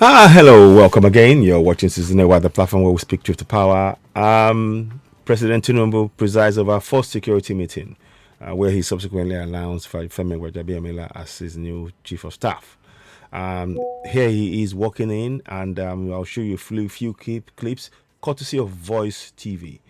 Hello, welcome again. You're watching Season A, the platform where we speak truth to power. President Tinubu presides over a forced security meeting, where he subsequently announced Femi Gbajabiamila as his new chief of staff. Here he is walking in, and I'll show you a few clips, courtesy of Voice TV.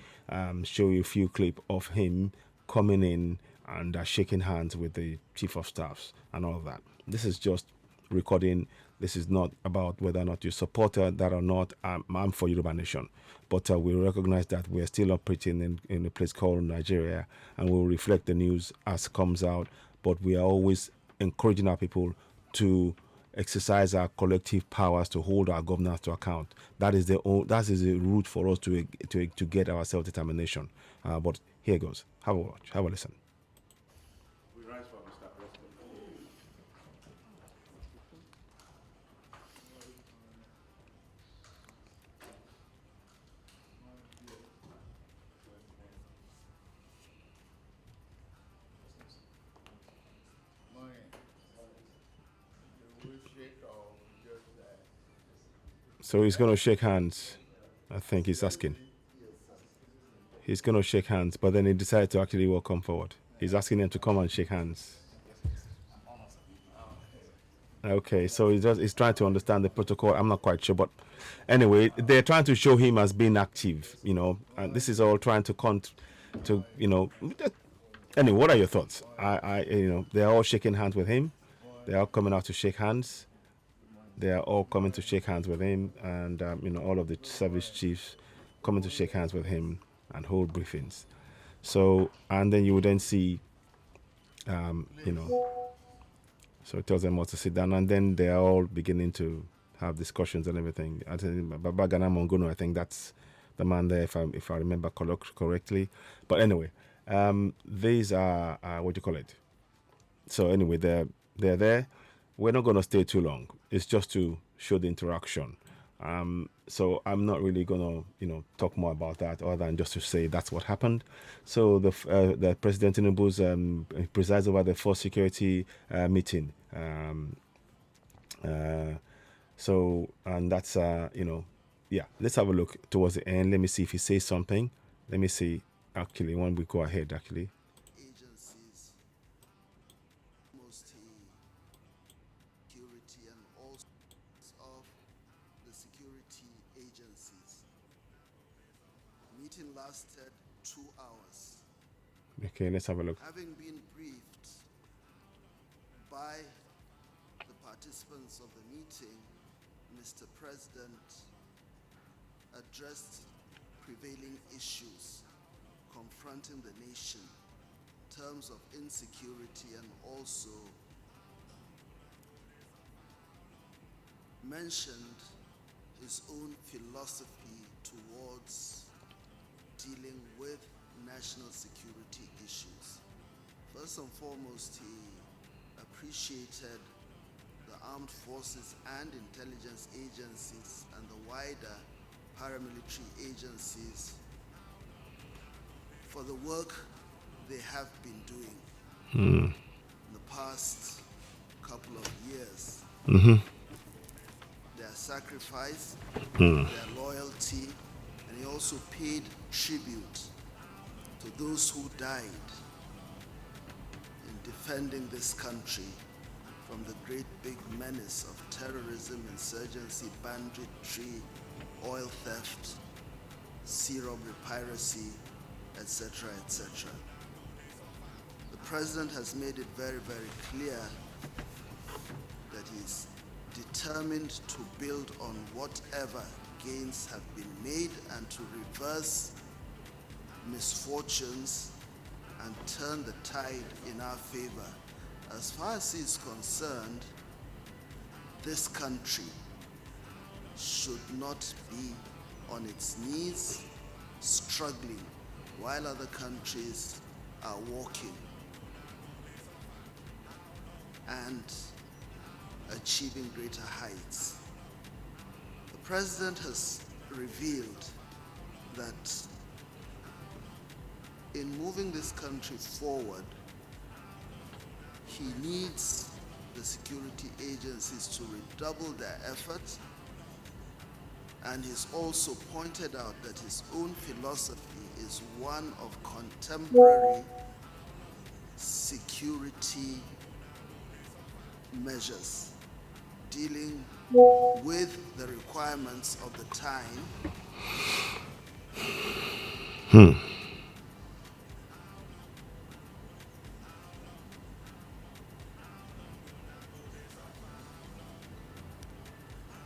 Show you a few clips of him coming in and shaking hands with the chief of staffs and all of that. This is just recording. This is not about whether or not you support that or not. I'm for Yoruba Nation. But we recognize that we're still operating in a place called Nigeria, and we'll reflect the news as it comes out. But we are always encouraging our people to exercise our collective powers to hold our governors to account. That is the route for us to get our self determination. But here goes. Have a watch. Have a listen. So he's going to shake hands. I think he's asking. He's going to shake hands, but then he decided to actually walk come forward. He's asking them to come and shake hands. Okay, so he's trying to understand the protocol. I'm not quite sure, but anyway, they're trying to show him as being active, and this is all trying to Anyway, what are your thoughts? They're all shaking hands with him. They are coming out to shake hands. They are all coming to shake hands with him, and all of the service chiefs coming to shake hands with him and hold briefings. So, and then you would then see, you know, so it tells them what to sit down, and then they are all beginning to have discussions and everything. I think Baba Gana Mongono, I think that's the man there, if I remember correctly. But anyway, these are what do you call it? So anyway, they're there. We're not going to stay too long. It's just to show the interaction. So I'm not really going to talk more about that, other than just to say that's what happened. So the President Tinubu's presides over the force security meeting. So and that's yeah. Let's have a look towards the end. Let me see if he says something. Let me see. Actually, when we go ahead, actually. Agencies, most security and also of the security agencies. Meeting lasted 2 hours. Okay, let's have a look. Having been briefed by the participants of the meeting, Mr. President addressed prevailing issues confronting the nation in terms of insecurity, and also mentioned his own philosophy towards dealing with national security issues. First and foremost, he appreciated the armed forces and intelligence agencies and the wider paramilitary agencies for the work they have been doing in the past couple of years. Their sacrifice, their loyalty, and he also paid tribute to those who died in defending this country from the great big menace of terrorism, insurgency, banditry, oil theft, sea robbery, piracy, etc., etc. The president has made it very, very clear that he's determined to build on whatever gains have been made and to reverse misfortunes and turn the tide in our favor. As far as he is concerned, this country should not be on its knees struggling while other countries are walking and achieving greater heights. The president has revealed that in moving this country forward, he needs the security agencies to redouble their efforts, and he's also pointed out that his own philosophy is one of contemporary security measures dealing with the requirements of the time.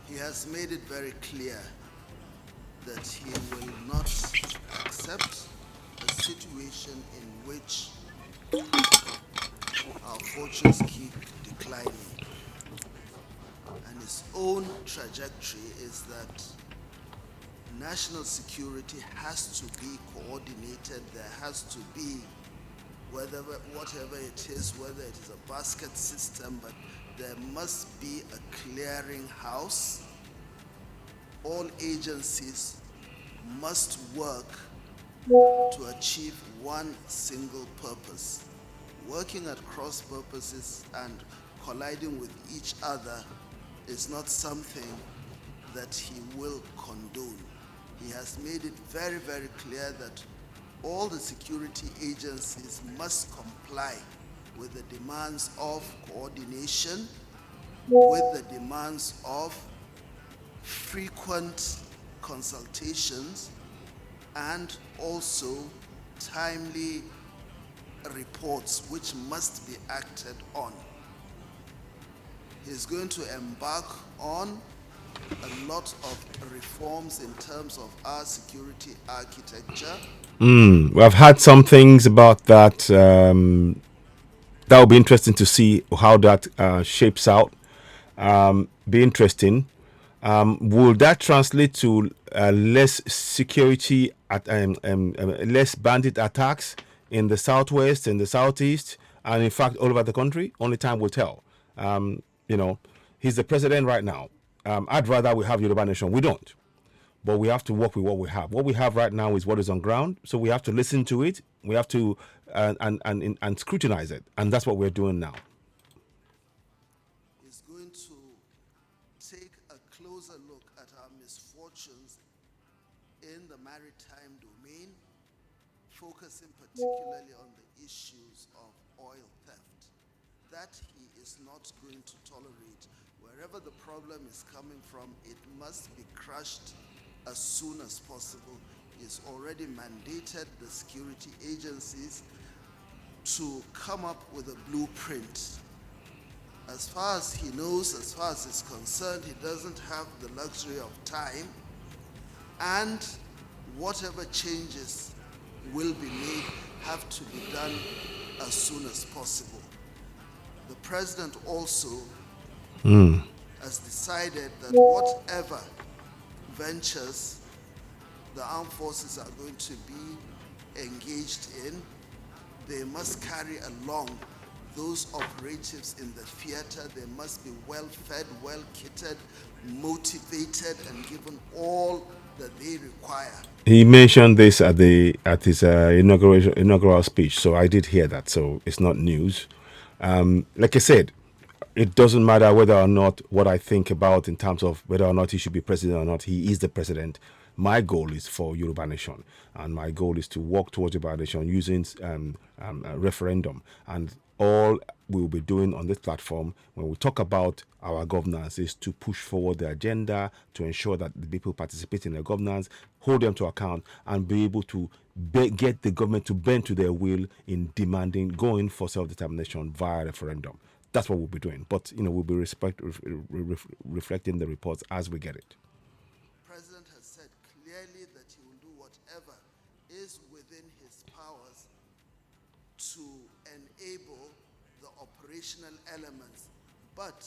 He has made it very clear that he will not accept a situation in which our fortunes keep declining. And his own trajectory is that national security has to be coordinated. There has to be, whatever it is, whether it is a basket system, but there must be a clearing house. All agencies must work to achieve one single purpose. Working at cross purposes and colliding with each other is not something that he will condone. He has made it very, very clear that all the security agencies must comply with the demands of coordination, with the demands of frequent consultations, and also timely reports which must be acted on. He's going to embark on a lot of reforms in terms of our security architecture. I've had some things about that. That will be interesting to see how that shapes out. Be interesting. Will that translate to less security less bandit attacks in the southwest, in the southeast, and in fact all over the country? Only time will tell. You know, he's the president right now. I'd rather we have Yoruba Nation. We don't, but we have to work with what we have. What we have right now is what is on ground, so we have to listen to it. We have to and scrutinize it, and that's what we're doing now. Is going to take a closer look at our misfortunes in the maritime domain, focusing particularly on the issues of oil theft. That he is not going to tolerate. Wherever the problem is coming from, it must be crushed as soon as possible. He's already mandated the security agencies to come up with a blueprint. As far as he knows, as far as he's concerned, he doesn't have the luxury of time, and whatever changes will be made have to be done as soon as possible. The president also has decided that whatever ventures the armed forces are going to be engaged in, they must carry along those operatives in the theater. They must be well fed, well kitted, motivated, and given all that they require. He mentioned this at his inaugural speech, so I did hear that. So it's not news. Like I said, it doesn't matter whether or not what I think about in terms of whether or not he should be president or not. He is the president. My goal is for Yoruba Nation, and my goal is to work towards Yoruba Nation using a referendum. And all we will be doing on this platform when we talk about our governance is to push forward the agenda, to ensure that the people participating in the governance, hold them to account, and be able to get the government to bend to their will in demanding going for self-determination via referendum. That's what we'll be doing. But we'll be reflecting the reports as we get it. The president has said clearly that he will do whatever is within his powers to enable the operational elements, but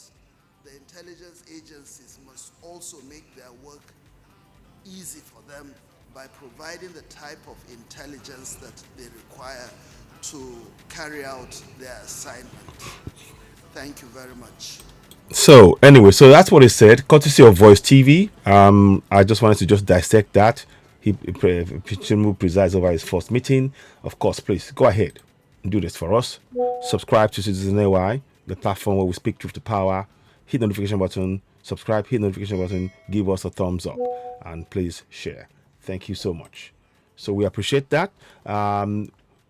the intelligence agencies must also make their work easy for them by providing the type of intelligence that they require to carry out their assignment. Thank you very much. So anyway, so that's what he said, courtesy of Voice TV. I just wanted to just dissect that. Tinubu presides over his first meeting. Of course, please go ahead and do this for us. Subscribe to Citizen AY. the platform where we speak truth to power. Hit the notification button, subscribe, hit the notification button, give us a thumbs up, and please share. Thank you so much. So we appreciate that.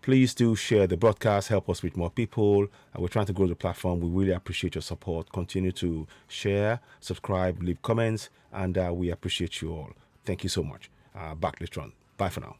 Please do share the broadcast, help us with more people. We're trying to grow the platform. We really appreciate your support. Continue to share, subscribe, leave comments, and we appreciate you all. Thank you so much. Back later on. Bye for now.